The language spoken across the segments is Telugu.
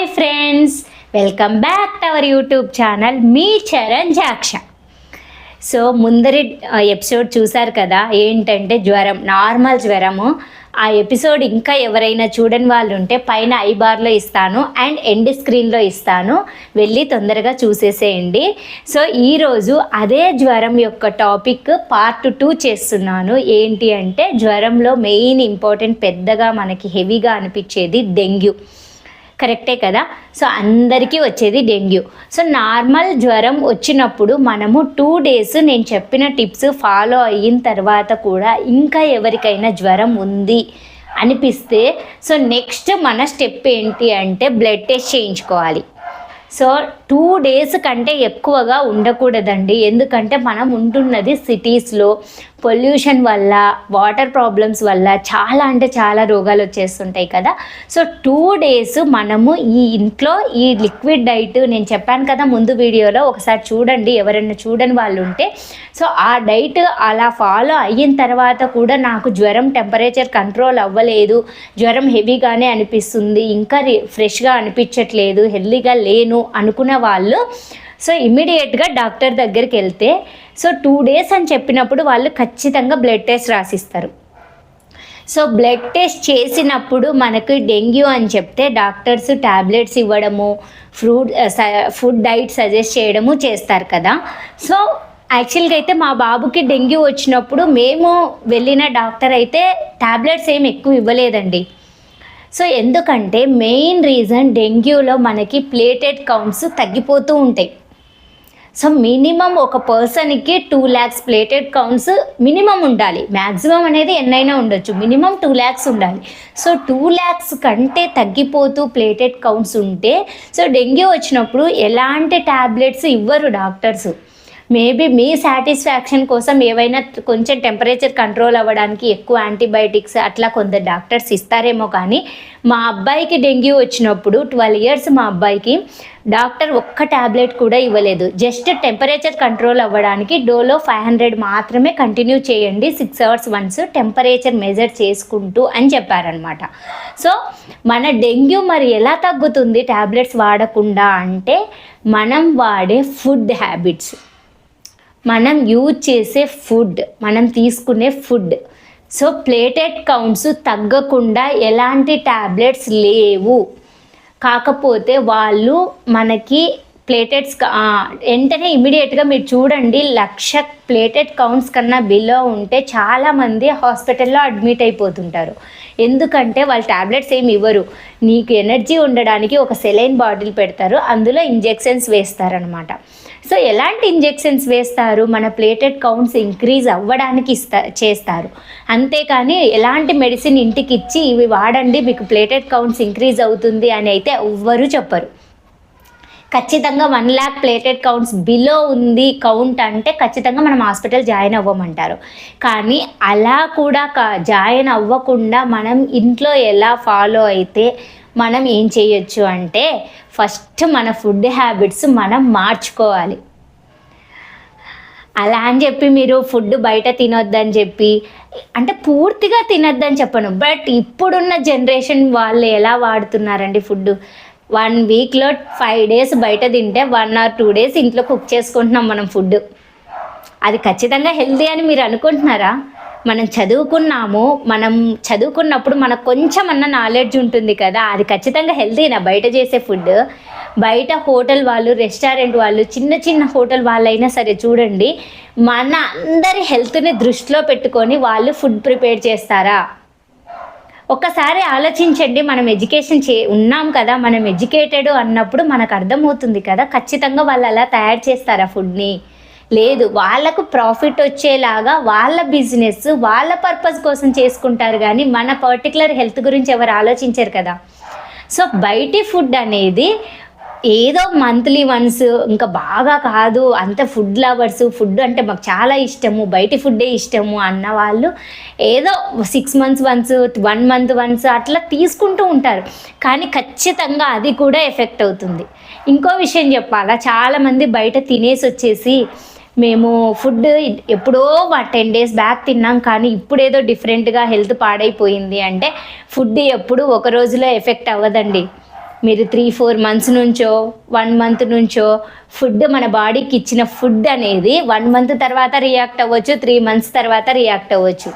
Hi friends, welcome back to our YouTube channel మీ చరణ్ జాక్ష. సో ముందరి ఎపిసోడ్ చూసారు కదా, ఏంటంటే జ్వరం, నార్మల్ జ్వరము. ఆ ఎపిసోడ్ ఇంకా ఎవరైనా చూడని వాళ్ళు ఉంటే పైన ఐ బార్లో ఇస్తాను అండ్ ఎండ్ స్క్రీన్లో ఇస్తాను, వెళ్ళి తొందరగా చూసేసేయండి. సో ఈరోజు అదే జ్వరం యొక్క టాపిక్ పార్ట్ 2 చేస్తున్నాను. ఏంటి అంటే జ్వరంలో మెయిన్ ఇంపార్టెంట్, పెద్దగా మనకి హెవీగా అనిపించేది డెంగ్యూ. కరెక్టే కదా. సో అందరికీ వచ్చేది డెంగ్యూ. సో నార్మల్ జ్వరం వచ్చినప్పుడు మనము 2 days నేను చెప్పిన టిప్స్ ఫాలో అయిన తర్వాత కూడా ఇంకా ఎవరికైనా జ్వరం ఉంది అనిపిస్తే, సో నెక్స్ట్ మన స్టెప్ ఏంటి అంటే బ్లడ్ టెస్ట్ చేయించుకోవాలి. సో 2 days కంటే ఎక్కువగా ఉండకూడదండి. ఎందుకంటే మనం ఉంటున్నది సిటీస్లో, పొల్యూషన్ వల్ల, వాటర్ ప్రాబ్లమ్స్ వల్ల చాలా అంటే చాలా రోగాలు వచ్చేస్తుంటాయి కదా. సో 2 days మనము ఈ ఇంట్లో ఈ లిక్విడ్ డైట్ నేను చెప్పాను కదా ముందు వీడియోలో, ఒకసారి చూడండి ఎవరైనా చూడని వాళ్ళు ఉంటే. సో ఆ డైట్ అలా ఫాలో అయిన తర్వాత కూడా నాకు జ్వరం టెంపరేచర్ కంట్రోల్ అవ్వలేదు, జ్వరం హెవీగానే అనిపిస్తుంది, ఇంకా ఫ్రెష్గా అనిపించట్లేదు, హెల్దీగా లేను అనుకున్న వాళ్ళు సో ఇమ్మీడియట్గా డాక్టర్ దగ్గరికి వెళ్తే, సో 2 days అని చెప్పినప్పుడు వాళ్ళు ఖచ్చితంగా బ్లడ్ టెస్ట్ రాసిస్తారు. సో బ్లడ్ టెస్ట్ చేసినప్పుడు మనకు డెంగ్యూ అని చెప్తే డాక్టర్స్ ట్యాబ్లెట్స్ ఇవ్వడము, ఫుడ్ డైట్ సజెస్ట్ చేయడము చేస్తారు కదా. సో యాక్చువల్గా అయితే మా బాబుకి డెంగ్యూ వచ్చినప్పుడు మేము వెళ్ళిన డాక్టర్ అయితే ట్యాబ్లెట్స్ ఏమి ఎక్కువ ఇవ్వలేదండి. సో ఎందుకంటే మెయిన్ రీజన్ డెంగ్యూలో మనకి ప్లేటెడ్ కౌంట్స్ తగ్గిపోతూ ఉంటాయి. సో మినిమం ఒక పర్సన్కి 2 lakhs ప్లేటెడ్ కౌంట్స్ మినిమం ఉండాలి. మ్యాక్సిమం అనేది ఎన్నైనా ఉండొచ్చు, మినిమం 2 lakhs ఉండాలి. సో 2 lakhs కంటే తగ్గిపోతూ ప్లేటెడ్ కౌంట్స్ ఉంటే, సో డెంగ్యూ వచ్చినప్పుడు ఎలాంటి ట్యాబ్లెట్స్ ఇవ్వరు డాక్టర్స్. మేబీ మీ సాటిస్ఫాక్షన్ కోసం ఏవైనా కొంచెం టెంపరేచర్ కంట్రోల్ అవ్వడానికి ఎక్కువ యాంటీబయాటిక్స్ అట్లా కొందరు డాక్టర్స్ ఇస్తారేమో. కానీ మా అబ్బాయికి డెంగ్యూ వచ్చినప్పుడు 12 years మా అబ్బాయికి డాక్టర్ ఒక్క ట్యాబ్లెట్ కూడా ఇవ్వలేదు. జస్ట్ టెంపరేచర్ కంట్రోల్ అవ్వడానికి డోలో 500 మాత్రమే కంటిన్యూ చేయండి 6 hours once టెంపరేచర్ మెజర్ చేసుకుంటూ అని చెప్పారనమాట. సో మన డెంగ్యూ మరి ఎలా తగ్గుతుంది ట్యాబ్లెట్స్ వాడకుండా అంటే, మనం వాడే ఫుడ్ హ్యాబిట్స్, మనం యూజ్ చేసే ఫుడ్, మనం తీసుకునే ఫుడ్. సో ప్లేటెడ్ కౌంట్స్ తగ్గకుండా ఎలాంటి ట్యాబ్లెట్స్ లేవు. కాకపోతే వాళ్ళు మనకి ప్లేటెట్స్ వెంటనే ఇమీడియట్గా మీరు చూడండి, 1,00,000 ప్లేటెడ్ కౌంట్స్ కన్నా బిలో ఉంటే చాలామంది హాస్పిటల్లో అడ్మిట్ అయిపోతుంటారు. ఎందుకంటే వాళ్ళు ట్యాబ్లెట్స్ ఏమి ఇవ్వరు, నీకు ఎనర్జీ ఉండడానికి ఒక సెలైన్ బాటిల్ పెడతారు, అందులో ఇంజెక్షన్స్ వేస్తారనమాట. సో ఎలాంటి ఇంజెక్షన్స్ వేస్తారు, మన ప్లేటెడ్ కౌంట్స్ ఇంక్రీజ్ అవ్వడానికి చేస్తారు. అంతేకాని ఎలాంటి మెడిసిన్ ఇంటికి ఇచ్చి ఇవి వాడండి మీకు ప్లేటెడ్ కౌంట్స్ ఇంక్రీజ్ అవుతుంది అని అయితే ఎవ్వరూ చెప్పరు. ఖచ్చితంగా 1 lakh ప్లేటెడ్ కౌంట్స్ బిలో ఉంది కౌంట్ అంటే ఖచ్చితంగా మనం హాస్పిటల్ జాయిన్ అవ్వమంటారు. కానీ అలా కూడా జాయిన్ అవ్వకుండా మనం ఇంట్లో ఎలా ఫాలో అయితే మనం ఏం చేయొచ్చు అంటే, ఫస్ట్ మన ఫుడ్ హ్యాబిట్స్ మనం మార్చుకోవాలి. అలా అని చెప్పి మీరు ఫుడ్ బయట తినొద్దని చెప్పి అంటే పూర్తిగా తినొద్దని చెప్పను, బట్ ఇప్పుడున్న జనరేషన్ వాళ్ళు ఎలా వాడుతున్నారండి ఫుడ్. 1 weekలో 5 days బయట తింటే 1 or 2 days ఇంట్లో కుక్ చేసుకుంటున్నాం మనం ఫుడ్. అది ఖచ్చితంగా హెల్తీ అని మీరు అనుకుంటున్నారా? మనం చదువుకున్నప్పుడు మనకు కొంచెం అన్న నాలెడ్జ్ ఉంటుంది కదా, అది ఖచ్చితంగా హెల్తీనా బయట చేసే ఫుడ్? బయట హోటల్ వాళ్ళు, రెస్టారెంట్ వాళ్ళు, చిన్న చిన్న హోటల్ వాళ్ళైనా సరే చూడండి, మన అందరి హెల్త్ని దృష్టిలో పెట్టుకొని వాళ్ళు ఫుడ్ ప్రిపేర్ చేస్తారా? ఒక్కసారి ఆలోచించండి. మనం ఎడ్యుకేషన్ ఉన్నాం కదా, మనం ఎడ్యుకేటెడ్ అన్నప్పుడు మనకు అర్థమవుతుంది కదా, ఖచ్చితంగా వాళ్ళు అలా తయారు చేస్తారా ఫుడ్ని? లేదు, వాళ్ళకు ప్రాఫిట్ వచ్చేలాగా వాళ్ళ బిజినెస్, వాళ్ళ పర్పస్ కోసం చేసుకుంటారు. కానీ మన పర్టికులర్ హెల్త్ గురించి ఎవరు ఆలోచించరు కదా. సో బయటి ఫుడ్ అనేది ఏదో మంత్లీ వన్స్, ఇంకా బాగా కాదు అంత ఫుడ్ లవర్స్, ఫుడ్ అంటే మాకు చాలా ఇష్టము, బయటి ఫుడ్డే ఇష్టము అన్న వాళ్ళు ఏదో 6 months once, 1 month once అట్లా తీసుకుంటూ ఉంటారు. కానీ ఖచ్చితంగా అది కూడా ఎఫెక్ట్ అవుతుంది. ఇంకో విషయం చెప్పాలా, చాలామంది బయట తినేసి వచ్చేసి మేము ఫుడ్ ఎప్పుడో 10 days బ్యాక్ తిన్నాం కానీ ఇప్పుడు ఏదో డిఫరెంట్గా హెల్త్ పాడైపోయింది అంటే, ఫుడ్ ఎప్పుడు ఒక రోజులో ఎఫెక్ట్ అవ్వదండి. మీరు 3-4 మంత్స్ నుంచో 1 మంత్ నుంచో ఫుడ్ మన బాడీకి ఇచ్చిన ఫుడ్ అనేది 1 మంత్ తర్వాత రియాక్ట్ అవ్వచ్చు, 3 మంత్స్ తర్వాత రియాక్ట్ అవ్వచ్చు.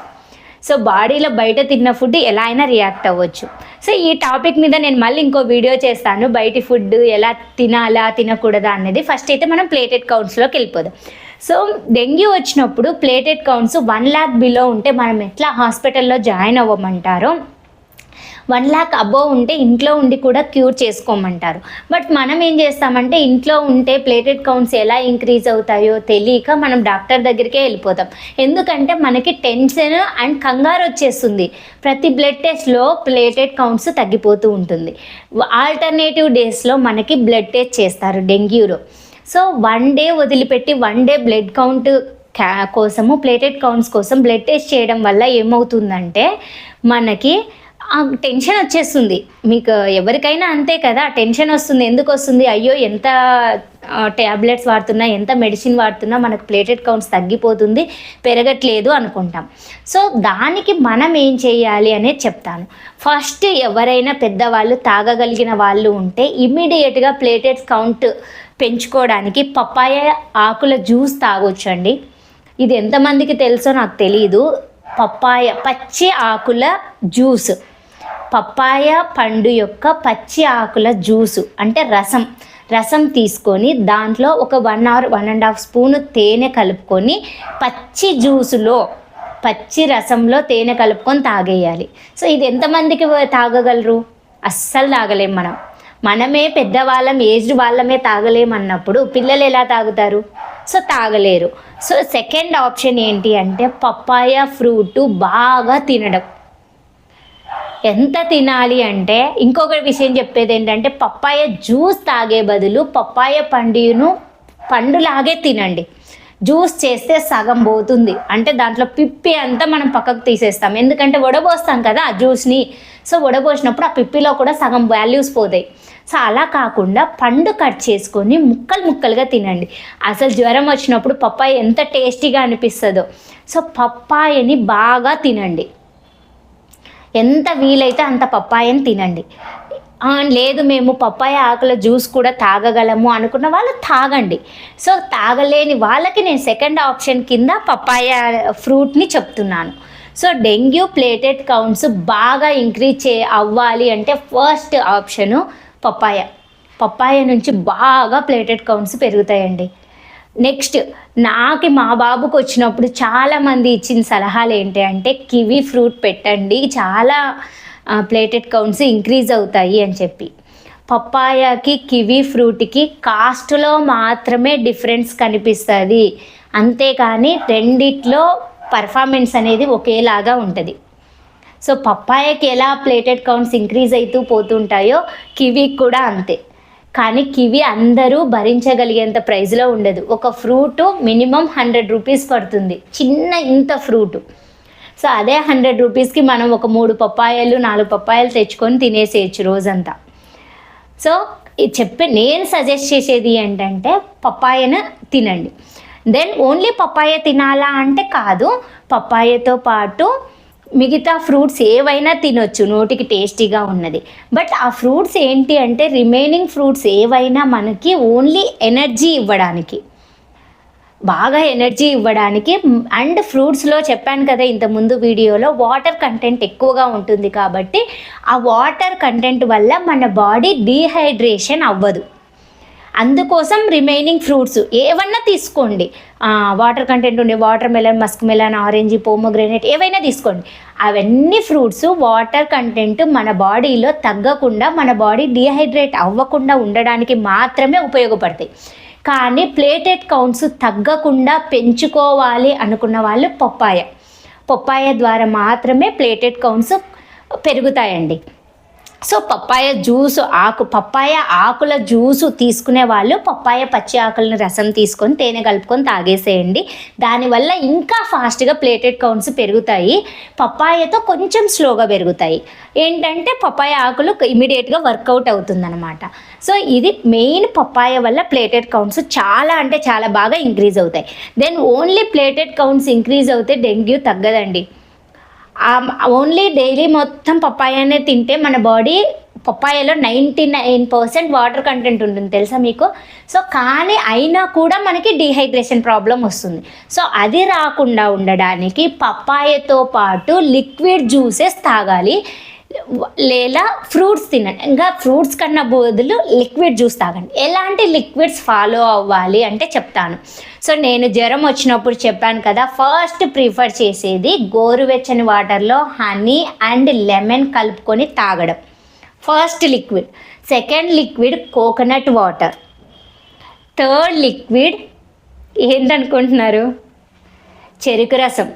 సో బాడీలో బయట తిన్న ఫుడ్ ఎలా అయినా రియాక్ట్ అవ్వచ్చు. సో ఈ టాపిక్ మీద నేను మళ్ళీ ఇంకో వీడియో చేస్తాను, బయటి ఫుడ్ ఎలా తినాలా తినకూడదా అనేది. ఫస్ట్ అయితే మనం ప్లేటెడ్ కౌంట్స్లోకి వెళ్ళిపోదాం. సో డెంగ్యూ వచ్చినప్పుడు ప్లేటెడ్ కౌంట్స్ 1 lakh బిలో ఉంటే మనం ఎట్లా హాస్పిటల్లో జాయిన్ అవ్వమంటారో, 1 lakh అబోవ్ ఉంటే ఇంట్లో ఉండి కూడా క్యూర్ చేసుకోమంటారు. బట్ మనం ఏం చేస్తామంటే ఇంట్లో ఉంటే ప్లేటెడ్ కౌంట్స్ ఎలా ఇంక్రీజ్ అవుతాయో తెలియక మనం డాక్టర్ దగ్గరికే వెళ్ళిపోతాం. ఎందుకంటే మనకి టెన్షన్ అండ్ కంగారు వచ్చేస్తుంది. ప్రతి బ్లడ్ టెస్ట్లో ప్లేటెడ్ కౌంట్స్ తగ్గిపోతూ ఉంటుంది. ఆల్టర్నేటివ్ డేస్లో మనకి బ్లడ్ టెస్ట్ చేస్తారు డెంగ్యూలో. సో 1 డే వదిలిపెట్టి 1 డే బ్లడ్ కౌంట్ కోసము, ప్లేటెడ్ కౌంట్స్ కోసం బ్లడ్ టెస్ట్ చేయడం వల్ల ఏమవుతుందంటే మనకి టెన్షన్ వచ్చేస్తుంది. మీకు ఎవరికైనా అంతే కదా, టెన్షన్ వస్తుంది. ఎందుకు వస్తుంది? అయ్యో ఎంత ట్యాబ్లెట్స్ వాడుతున్నా, ఎంత మెడిసిన్ వాడుతున్నా మనకు ప్లేటెడ్ కౌంట్స్ తగ్గిపోతుంది, పెరగట్లేదు అనుకుంటాం. సో దానికి మనం ఏం చేయాలి అనేది చెప్తాను. ఫస్ట్ ఎవరైనా పెద్దవాళ్ళు తాగగలిగిన వాళ్ళు ఉంటే ఇమ్మీడియట్గా ప్లేటెడ్ కౌంట్ పెంచుకోవడానికి పప్పాయ ఆకుల జ్యూస్ తాగొచ్చండి. ఇది ఎంతమందికి తెలుసో నాకు తెలీదు. పప్పాయ పచ్చి ఆకుల జ్యూస్, పప్పాయ పండు యొక్క పచ్చి ఆకుల జ్యూసు అంటే రసం తీసుకొని దాంట్లో ఒక 1 or 1.5 స్పూను తేనె కలుపుకొని పచ్చి జ్యూసులో, పచ్చి రసంలో తేనె కలుపుకొని తాగేయాలి. సో ఇది ఎంతమందికి తాగగలరు? అస్సలు తాగలేం. మనమే పెద్దవాళ్ళం, ఏజ్డ్ వాళ్ళమే తాగలేమన్నప్పుడు పిల్లలు ఎలా తాగుతారు? సో తాగలేరు. సో సెకండ్ ఆప్షన్ ఏంటి అంటే పప్పాయ ఫ్రూట్ బాగా తినడం. ఎంత తినాలి అంటే, ఇంకొక విషయం చెప్పేది ఏంటంటే పప్పాయ జ్యూస్ తాగే బదులు పప్పాయ పండులాగే తినండి. జ్యూస్ చేస్తే సగం పోతుంది, అంటే దాంట్లో పిప్పి అంతా మనం పక్కకు తీసేస్తాం. ఎందుకంటే వడబోస్తాం కదా ఆ జ్యూస్ని. సో వడబోసినప్పుడు ఆ పిప్పిలో కూడా సగం వాల్యూస్ పోతాయి. సో అలా కాకుండా పండు కట్ చేసుకొని ముక్కలుగా తినండి. అసలు జ్వరం వచ్చినప్పుడు పప్పాయ ఎంత టేస్టీగా అనిపిస్తుందో. సో పప్పాయని బాగా తినండి, ఎంత వీలైతే అంత పప్పాయని తినండి. లేదు మేము పప్పాయ ఆకుల జ్యూస్ కూడా తాగగలము అనుకున్న వాళ్ళు తాగండి. సో తాగలేని వాళ్ళకి నేను సెకండ్ ఆప్షన్ కింద పప్పాయ ఫ్రూట్ని చెప్తున్నాను. సో డెంగ్యూ ప్లేటెడ్ కౌంట్స్ బాగా ఇంక్రీజ్ అవ్వాలి అంటే ఫస్ట్ ఆప్షను పప్పాయ నుంచి బాగా ప్లేటెడ్ కౌంట్స్ పెరుగుతాయండి. నెక్స్ట్ మా బాబుకు వచ్చినప్పుడు చాలామంది ఇచ్చిన సలహాలు ఏంటి అంటే కివీ ఫ్రూట్ పెట్టండి, చాలా ప్లేటెడ్ కౌంట్స్ ఇంక్రీజ్ అవుతాయి అని చెప్పి. పప్పాయకి కివీ ఫ్రూట్కి కాస్ట్లో మాత్రమే డిఫరెన్స్ కనిపిస్తుంది, అంతేకాని రెండిట్లో పర్ఫార్మెన్స్ అనేది ఒకేలాగా ఉంటుంది. సో పప్పాయకి ఎలా ప్లేటెడ్ కౌంట్స్ ఇంక్రీజ్ అవుతూ పోతుంటాయో కివీకి కూడా అంతే. కానీ కివీ అందరూ భరించగలిగేంత ప్రైస్లో ఉండదు. ఒక ఫ్రూటు మినిమం 100 రూపీస్ పడుతుంది, చిన్న ఇంత ఫ్రూటు. సో అదే 100 రూపీస్కి మనం ఒక 3 పప్పాయలు 4 పప్పాయలు తెచ్చుకొని తినేసేయచ్చు రోజంతా. సో నేను సజెస్ట్ చేసేది ఏంటంటే పప్పాయను తినండి. దెన్ ఓన్లీ పప్పాయ తినాలా అంటే కాదు, పప్పాయతో పాటు మిగతా ఫ్రూట్స్ ఏవైనా తినొచ్చు, నోటికి టేస్టీగా ఉన్నది. బట్ ఆ ఫ్రూట్స్ ఏంటి అంటే రిమైనింగ్ ఫ్రూట్స్ ఏవైనా మనకి ఓన్లీ ఎనర్జీ ఇవ్వడానికి, బాగా ఎనర్జీ ఇవ్వడానికి. అండ్ ఫ్రూట్స్లో చెప్పాను కదా ఇంతకుముందు వీడియోలో, వాటర్ కంటెంట్ ఎక్కువగా ఉంటుంది కాబట్టి ఆ వాటర్ కంటెంట్ వల్ల మన బాడీ డీహైడ్రేషన్ అవ్వదు. అందుకోసం రిమైనింగ్ ఫ్రూట్స్ ఏవన్నా తీసుకోండి, వాటర్ కంటెంట్ ఉండే watermelon, muskmelon, orange, pomegranate ఏవైనా తీసుకోండి. అవన్నీ ఫ్రూట్స్ వాటర్ కంటెంట్ మన బాడీలో తగ్గకుండా, మన బాడీ డీహైడ్రేట్ అవ్వకుండా ఉండడానికి మాత్రమే ఉపయోగపడతాయి. కానీ ప్లేటెడ్ కౌంట్స్ తగ్గకుండా పెంచుకోవాలి అనుకున్న వాళ్ళు పప్పాయ ద్వారా మాత్రమే ప్లేటెడ్ కౌంట్స్ పెరుగుతాయండి. సో పప్పాయ ఆకుల జ్యూసు తీసుకునే వాళ్ళు పప్పాయ పచ్చి ఆకులను రసం తీసుకొని తేనె కలుపుకొని తాగేసేయండి. దానివల్ల ఇంకా ఫాస్ట్గా ప్లేటెడ్ కౌంట్స్ పెరుగుతాయి. పప్పాయతో కొంచెం స్లోగా పెరుగుతాయి. ఏంటంటే పప్పాయ ఆకులు ఇమీడియట్గా వర్కౌట్ అవుతుందన్నమాట. సో ఇది మెయిన్, పప్పాయ వల్ల ప్లేటెడ్ కౌంట్స్ చాలా అంటే చాలా బాగా ఇంక్రీజ్ అవుతాయి. Then only platelet counts increase అవుతే డెంగ్యూ తగ్గదండి. ఓన్లీ డైలీ మొత్తం పప్పాయనే తింటే మన బాడీ పప్పాయలో 99% వాటర్ కంటెంట్ ఉంటుంది తెలుసా మీకు. సో కానీ అయినా కూడా మనకి డీహైడ్రేషన్ ప్రాబ్లం వస్తుంది. సో అది రాకుండా ఉండడానికి పప్పాయతో పాటు లిక్విడ్ జ్యూసెస్ తాగాలి, లేదా ఫ్రూట్స్ తినండి. ఇంకా ఫ్రూట్స్ కన్నా బదులు లిక్విడ్ జ్యూస్ తాగండి. ఎలాంటి లిక్విడ్స్ ఫాలో అవ్వాలి అంటే చెప్తాను. సో నేను జ్వరం వచ్చినప్పుడు చెప్పాను కదా, ఫస్ట్ ప్రిఫర్ చేసేది గోరువెచ్చని వాటర్లో హనీ అండ్ లెమన్ కలుపుకొని తాగడం first liquid. Second liquid coconut water. Third liquid ఏంటనుకుంటున్నారు? చెరుకు రసం.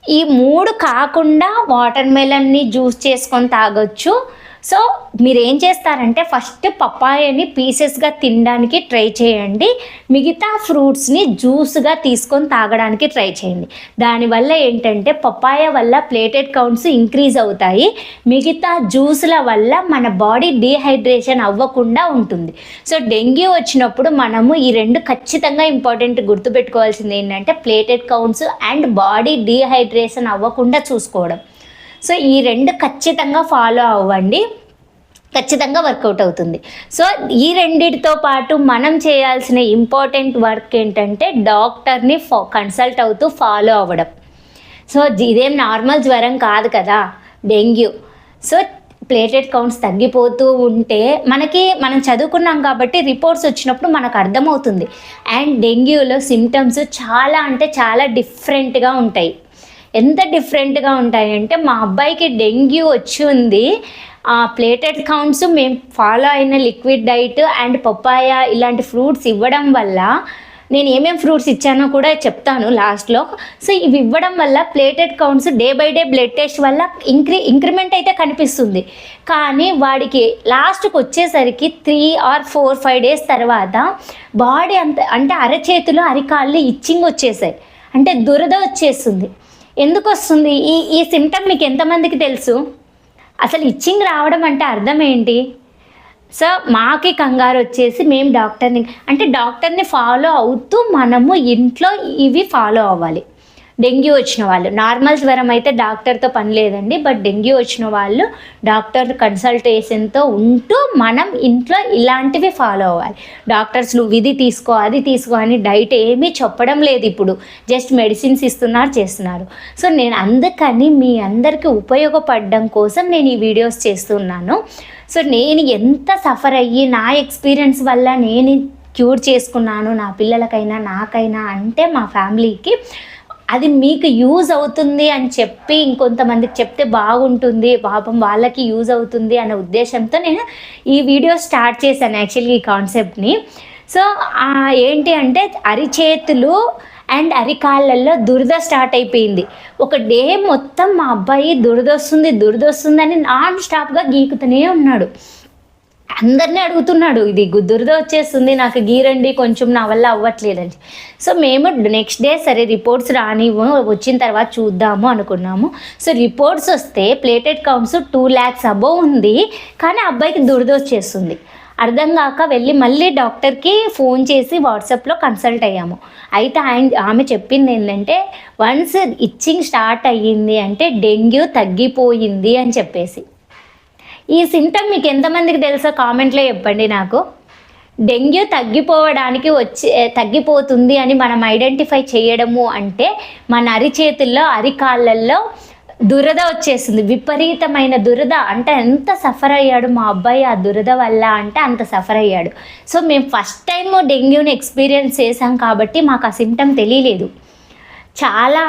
ఈ 3 కాకుండా వాటర్ మెలన్ని జ్యూస్ చేసుకొని తాగొచ్చు. సో మీరు ఏం చేస్తారంటే ఫస్ట్ పప్పాయని పీసెస్గా తినడానికి ట్రై చేయండి, మిగతా ఫ్రూట్స్ని జ్యూస్గా తీసుకొని తాగడానికి ట్రై చేయండి. దానివల్ల ఏంటంటే పప్పాయ వల్ల ప్లేటెడ్ కౌంట్స్ ఇంక్రీజ్ అవుతాయి, మిగతా జ్యూస్ల వల్ల మన బాడీ డీహైడ్రేషన్ అవ్వకుండా ఉంటుంది. సో డెంగ్యూ వచ్చినప్పుడు మనము ఈ 2 ఖచ్చితంగా ఇంపార్టెంట్ గుర్తుపెట్టుకోవాల్సింది ఏంటంటే plated counts and body dehydration అవ్వకుండా చూసుకోవడం. సో ఈ 2 ఖచ్చితంగా ఫాలో అవ్వండి, ఖచ్చితంగా వర్కౌట్ అవుతుంది. సో ఈ రెండిటితో పాటు మనం చేయాల్సిన ఇంపార్టెంట్ వర్క్ ఏంటంటే డాక్టర్ని కన్సల్ట్ అవుతూ ఫాలో అవ్వడం. సో ఇదేం నార్మల్ జ్వరం కాదు కదా, డెంగ్యూ. సో ప్లేటెడ్ కౌంట్స్ తగ్గిపోతూ ఉంటే మనం చదువుకున్నాం కాబట్టి రిపోర్ట్స్ వచ్చినప్పుడు మనకు అర్థమవుతుంది. అండ్ డెంగ్యూలో సిమ్టమ్స్ చాలా అంటే చాలా డిఫరెంట్గా ఉంటాయి. ఎంత డిఫరెంట్గా ఉంటాయంటే మా అబ్బాయికి డెంగ్యూ వచ్చి ఉంది, ప్లేటెడ్ కౌంట్స్ మేము ఫాలో అయిన లిక్విడ్ డైట్ అండ్ పప్పాయ ఇలాంటి ఫ్రూట్స్ ఇవ్వడం వల్ల, నేను ఏమేమి ఫ్రూట్స్ ఇచ్చానో కూడా చెప్తాను లాస్ట్లో. సో ఇవి ఇవ్వడం వల్ల platelet counts day by day blood test వల్ల ఇంక్రిమెంట్ అయితే కనిపిస్తుంది. కానీ వాడికి లాస్ట్కి వచ్చేసరికి 3 or 4-5 days తర్వాత బాడీ అంటే అరచేతులు అరికాళ్ళు ఇచ్చింగ్ వచ్చేసాయి, అంటే దురద వచ్చేస్తుంది. ఎందుకు వస్తుంది ఈ సిమ్టమ్? మీకు ఎంతమందికి తెలుసు? అసలు ఇచ్చింగ్ రావడం అంటే అర్థం ఏంటి? సో మాకి కంగారు వచ్చేసి మేము డాక్టర్ని ఫాలో అవుతూ మనము ఇంట్లో ఇవి ఫాలో అవ్వాలి. డెంగ్యూ వచ్చిన వాళ్ళు, నార్మల్ జ్వరం అయితే డాక్టర్తో పని లేదండి, బట్ డెంగ్యూ వచ్చిన వాళ్ళు డాక్టర్ కన్సల్టేషన్తో ఉంటూ మనం ఇంట్లో ఇలాంటివి ఫాలో అవ్వాలి. డాక్టర్స్ నువ్వు ఇది తీసుకో అది తీసుకో అని డైట్ ఏమీ చెప్పడం లేదు, ఇప్పుడు జస్ట్ మెడిసిన్స్ చేస్తున్నారు. సో నేను అందుకని మీ అందరికీ ఉపయోగపడడం కోసం నేను ఈ వీడియోస్ చేస్తున్నాను. సో నేను ఎంత సఫర్ అయ్యి నా ఎక్స్పీరియన్స్ వల్ల నేను క్యూర్ చేసుకున్నాను, నా పిల్లలకైనా నాకైనా అంటే మా ఫ్యామిలీకి అది మీకు యూజ్ అవుతుంది అని చెప్పి ఇంకొంతమందికి చెప్తే బాగుంటుంది, పాపం వాళ్ళకి యూజ్ అవుతుంది అనే ఉద్దేశంతో నేను ఈ వీడియో స్టార్ట్ చేశాను యాక్చువల్లీ ఈ కాన్సెప్ట్ని. సో ఏంటి అంటే అరిచేతులు అండ్ అరికాళ్ళల్లో దురద స్టార్ట్ అయిపోయింది. ఒక డే మొత్తం మా అబ్బాయి దురదొస్తుందని నాన్ స్టాప్గా గీకుతూనే ఉన్నాడు. అందరినీ అడుగుతున్నాడు, ఇది దురద వచ్చేస్తుంది నాకు గీరండి కొంచెం, నా వల్ల అవ్వట్లేదండి. సో మేము నెక్స్ట్ డే సరే రిపోర్ట్స్ వచ్చిన తర్వాత చూద్దాము అనుకున్నాము. సో రిపోర్ట్స్ వస్తే ప్లేటెడ్ కౌంట్స్ 2 lakhs అబోవ్ ఉంది, కానీ అబ్బాయికి దురద వచ్చేస్తుంది. అర్థం కాక వెళ్ళి మళ్ళీ డాక్టర్కి ఫోన్ చేసి వాట్సాప్లో కన్సల్ట్ అయ్యాము. అయితే ఆమె చెప్పింది ఏంటంటే వన్స్ ఇచ్చింగ్ స్టార్ట్ అయ్యింది అంటే డెంగ్యూ తగ్గిపోయింది అని చెప్పేసి. ఈ సిమ్టమ్ మీకు ఎంతమందికి తెలుసో కామెంట్లో చెప్పండి నాకు. డెంగ్యూ తగ్గిపోతుంది అని మనం ఐడెంటిఫై చేయడము అంటే మన అరిచేతుల్లో అరికాళ్ళల్లో దురద వచ్చేస్తుంది, విపరీతమైన దురద. అంటే ఎంత సఫర్ అయ్యాడు మా అబ్బాయి ఆ దురద వల్ల అంటే అంత సఫర్ అయ్యాడు. సో మేము ఫస్ట్ టైం డెంగ్యూని ఎక్స్పీరియన్స్ చేసాం కాబట్టి మాకు ఆ సిమ్టమ్ తెలియలేదు. చాలా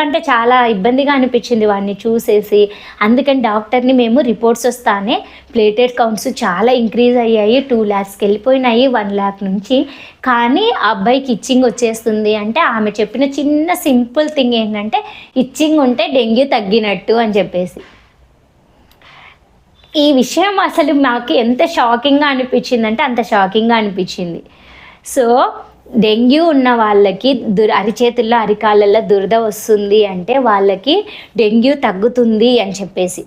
అంటే చాలా ఇబ్బందిగా అనిపించింది వాడిని చూసేసి. అందుకని డాక్టర్ని మేము రిపోర్ట్స్ వస్తానే ప్లేటెడ్ కౌంట్స్ చాలా ఇంక్రీజ్ అయ్యాయి, 2 lakhsకి వెళ్ళిపోయినాయి 1 lakh నుంచి. కానీ ఆ అబ్బాయికి ఇచ్చింగ్ వచ్చేస్తుంది అంటే ఆమె చెప్పిన చిన్న సింపుల్ థింగ్ ఏంటంటే ఇచ్చింగ్ ఉంటే డెంగ్యూ తగ్గినట్టు అని చెప్పేసి. ఈ విషయం అసలు మాకు ఎంత షాకింగ్గా అనిపించిందంటే అంత షాకింగ్గా అనిపించింది. సో డెంగ్యూ ఉన్న వాళ్ళకి అరిచేతుల్లో అరికాళ్ళల్లో దురద వస్తుంది అంటే వాళ్ళకి డెంగ్యూ తగ్గుతుంది అని చెప్పేసి.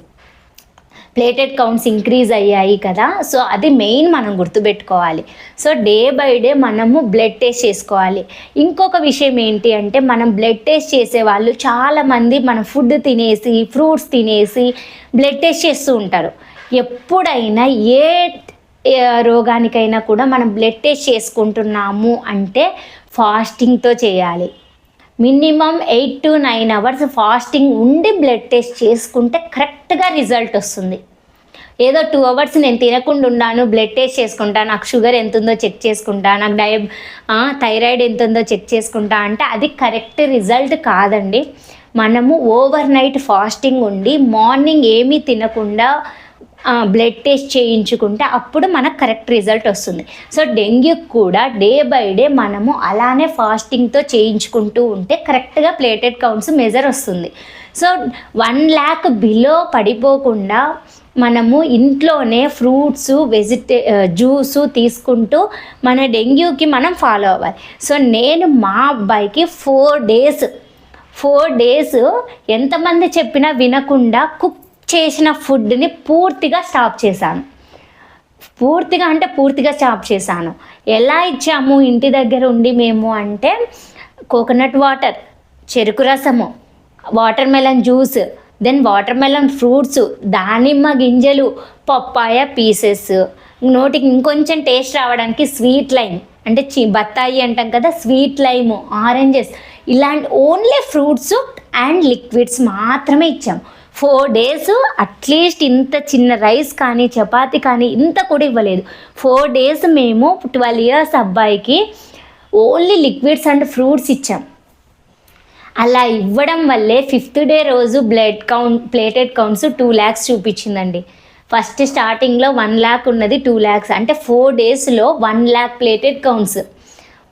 ప్లేటెడ్ కౌంట్స్ ఇంక్రీజ్ అయ్యాయి కదా, సో అది మెయిన్ మనం గుర్తుపెట్టుకోవాలి. సో డే బై డే మనము బ్లడ్ టెస్ట్ చేసుకోవాలి. ఇంకొక విషయం ఏంటి అంటే మనం బ్లడ్ టెస్ట్ చేసేవాళ్ళు చాలామంది మన ఫుడ్ తినేసి ఫ్రూట్స్ తినేసి బ్లడ్ టెస్ట్ చేస్తూ ఉంటారు. ఎప్పుడైనా ఏ రోగానికైనా కూడా మనం బ్లడ్ టెస్ట్ చేసుకుంటున్నాము అంటే ఫాస్టింగ్తో చేయాలి. మినిమం 8 to 9 hours ఫాస్టింగ్ ఉండి బ్లడ్ టెస్ట్ చేసుకుంటే కరెక్ట్గా రిజల్ట్ వస్తుంది. ఏదో 2 hours నేను తినకుండా ఉన్నాను, బ్లడ్ టెస్ట్ చేసుకుంటా, నాకు షుగర్ ఎంత ఉందో చెక్ చేసుకుంటా, నాకు థైరాయిడ్ ఎంత ఉందో చెక్ చేసుకుంటా అంటే అది కరెక్ట్ రిజల్ట్ కాదండి. మనము ఓవర్ నైట్ ఫాస్టింగ్ ఉండి మార్నింగ్ ఏమీ తినకుండా బ్లడ్ టెస్ట్ చేయించుకుంటే అప్పుడు మనకు కరెక్ట్ రిజల్ట్ వస్తుంది. సో డెంగ్యూకి కూడా డే బై డే మనము అలానే ఫాస్టింగ్తో చేయించుకుంటూ ఉంటే కరెక్ట్గా ప్లేటెడ్ కౌంట్స్ మెజర్ వస్తుంది. సో 1 lakh బిలో పడిపోకుండా మనము ఇంట్లోనే ఫ్రూట్స్ జ్యూసు తీసుకుంటూ మన డెంగ్యూకి మనం ఫాలో అవ్వాలి. సో నేను మా అబ్బాయికి 4 days ఎంతమంది చెప్పినా వినకుండా కుక్ చేసిన ఫుడ్ని పూర్తిగా స్టాప్ చేశాను. పూర్తిగా స్టాప్ చేశాను. ఎలా ఇచ్చాము ఇంటి దగ్గర ఉండి మేము అంటే కోకోనట్ వాటర్, చెరుకు రసము, watermelon juice, then watermelon fruits, దానిమ్మ గింజలు, పప్పాయ పీసెస్, నోటికి ఇంకొంచెం టేస్ట్ రావడానికి స్వీట్ లైమ్ అంటే బత్తాయి అంటాం కదా, స్వీట్ లైము, ఆరెంజెస్, ఇలాంటి ఓన్లీ ఫ్రూట్స్ అండ్ లిక్విడ్స్ మాత్రమే ఇచ్చాము. 4 days అట్లీస్ట్ ఇంత చిన్న రైస్ కానీ చపాతి కానీ ఇంత కూడా ఇవ్వలేదు. 4 days మేము 12 years అబ్బాయికి ఓన్లీ లిక్విడ్స్ అండ్ ఫ్రూట్స్ ఇచ్చాం. అలా ఇవ్వడం వల్లే 5th day రోజు ప్లేటెడ్ కౌంట్స్ 2 lakhs చూపించిందండి. ఫస్ట్ స్టార్టింగ్లో 1 lakh ఉన్నది 2 lakhs అంటే 4 daysలో 1 lakh ప్లేటెడ్ కౌంట్స్.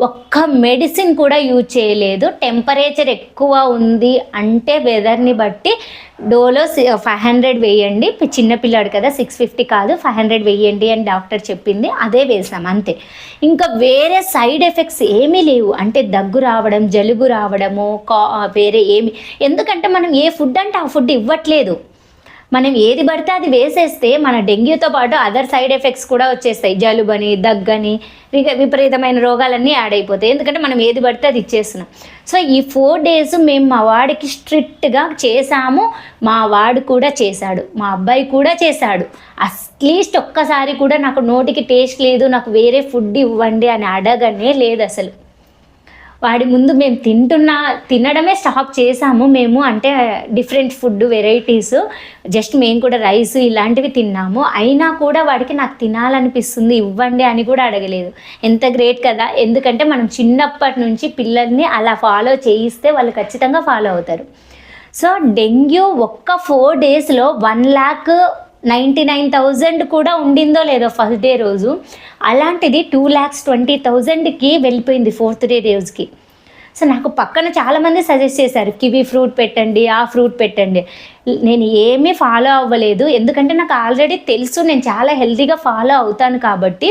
ఒక్క మెడిసిన్ కూడా యూజ్ చేయలేదు. టెంపరేచర్ ఎక్కువ ఉంది అంటే వెదర్ని బట్టి డోలో 500 వేయండి, చిన్నపిల్లాడు కదా 650 కాదు 500 వేయండి అని డాక్టర్ చెప్పింది, అదే వేసాం అంతే. ఇంకా వేరే సైడ్ ఎఫెక్ట్స్ ఏమీ లేవు. అంటే దగ్గు రావడం, జలుబు రావడము, వేరే ఏమి, ఎందుకంటే మనం ఏ ఫుడ్ అంటే ఆ ఫుడ్ ఇవ్వట్లేదు. మనం ఏది పడితే అది వేసేస్తే మన డెంగ్యూతో పాటు అదర్ సైడ్ ఎఫెక్ట్స్ కూడా వచ్చేస్తాయి. జలుబని, దగ్గని, విపరీతమైన రోగాలన్నీ యాడ్ అయిపోతాయి. ఎందుకంటే మనం ఏది పడితే అది ఇచ్చేస్తున్నాం. సో ఈ 4 days మేము మా వాడికి స్ట్రిక్ట్గా చేసాము. మా వాడు కూడా చేశాడు, మా అబ్బాయి కూడా చేశాడు. అట్లీస్ట్ ఒక్కసారి కూడా నాకు నోటికి టేస్ట్ లేదు, నాకు వేరే ఫుడ్ ఇవ్వండి అని అడగనే లేదు అసలు. వాడి ముందు మేము తినడమే స్టాప్ చేసాము మేము. అంటే డిఫరెంట్ ఫుడ్ వెరైటీస్, జస్ట్ మేము కూడా రైస్ ఇలాంటివి తిన్నాము. అయినా కూడా వాడికి నాకు తినాలనిపిస్తుంది ఇవ్వండి అని కూడా అడగలేదు. ఎంత గ్రేట్ కదా. ఎందుకంటే మనం చిన్నప్పటి నుంచి పిల్లల్ని అలా ఫాలో చేయిస్తే వాళ్ళు ఖచ్చితంగా ఫాలో అవుతారు. సో డెంగ్యూ ఒక్క 4 daysలో 1,99,000 కూడా ఉండిందో లేదో ఫస్ట్ డే రోజు. అలాంటిది 2,20,000కి వెళ్ళిపోయింది 4th day రోజుకి. సో నాకు పక్కన చాలామంది సజెస్ట్ చేశారు, కివీ ఫ్రూట్ పెట్టండి, ఆ ఫ్రూట్ పెట్టండి. నేను ఏమీ ఫాలో అవ్వలేదు. ఎందుకంటే నాకు ఆల్రెడీ తెలుసు నేను చాలా హెల్తీగా ఫాలో అవుతాను కాబట్టి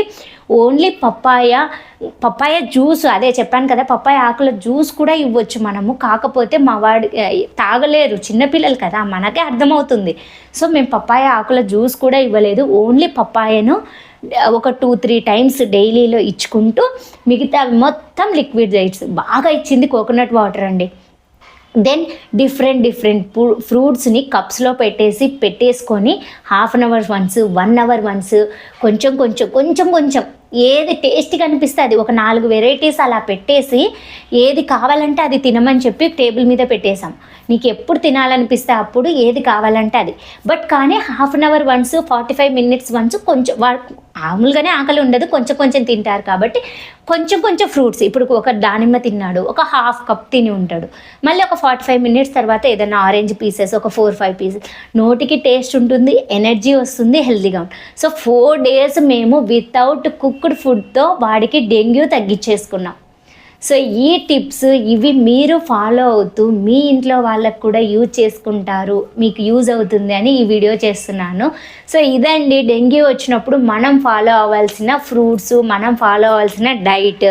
ఓన్లీ పప్పాయ జ్యూస్, అదే చెప్పాను కదా, పప్పాయ ఆకుల జ్యూస్ కూడా ఇవ్వచ్చు మనము. కాకపోతే మా వాడు తాగలేరు, చిన్నపిల్లలు కదా, మనకే అర్థమవుతుంది. సో మేము పప్పాయ ఆకుల జ్యూస్ కూడా ఇవ్వలేదు. ఓన్లీ పప్పాయను ఒక 2-3 times డైలీలో ఇచ్చుకుంటూ మిగతా మొత్తం లిక్విడ్ డైట్స్ బాగా ఇచ్చింది. కోకోనట్ వాటర్ అండి. దెన్ డిఫరెంట్ ఫ్రూట్స్ని కప్స్లో పెట్టేసుకొని 1/2 hour once, 1 hour once, కొంచెం ఏది టేస్ట్గా అనిపిస్తే అది ఒక 4 వెరైటీస్ అలా పెట్టేసి ఏది కావాలంటే అది తినమని చెప్పి టేబుల్ మీద పెట్టేసాం. నీకు ఎప్పుడు తినాలనిపిస్తే అప్పుడు ఏది కావాలంటే అది. బట్ కానీ 1/2 hour once, 45 minutes once కొంచెం మామూలుగానే ఆకలి ఉండదు, కొంచెం తింటారు కాబట్టి కొంచెం ఫ్రూట్స్. ఇప్పుడు ఒక దానిమ్మ తిన్నాడు, ఒక 1/2 cup తిని ఉంటాడు. మళ్ళీ ఒక 45 minutes తర్వాత ఏదైనా ఆరెంజ్ పీసెస్ ఒక 4-5 pieces. నోటికి టేస్ట్ ఉంటుంది, ఎనర్జీ వస్తుంది, హెల్తీగా ఉంటుంది. సో 4 days మేము వితౌట్ కుక్డ్ ఫుడ్తో వాడికి డెంగ్యూ తగ్గించేసుకున్నాం. సో ఈ టిప్స్ ఇవి మీరు ఫాలో అవుతూ మీ ఇంట్లో వాళ్ళకు కూడా యూజ్ చేసుకుంటారు, మీకు యూజ్ అవుతుంది అని ఈ వీడియో చేస్తున్నాను. సో ఇదండి డెంగ్యూ వచ్చినప్పుడు మనం ఫాలో అవ్వాల్సిన ఫ్రూట్స్, మనం ఫాలో అవ్వాల్సిన డైట్.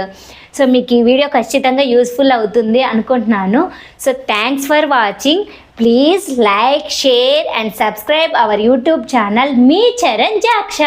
సో మీకు ఈ వీడియో ఖచ్చితంగా యూస్ఫుల్ అవుతుంది అనుకుంటున్నాను. So thanks for watching. Please like, share and subscribe our YouTube channel మీ చరణ్ జాక్ష.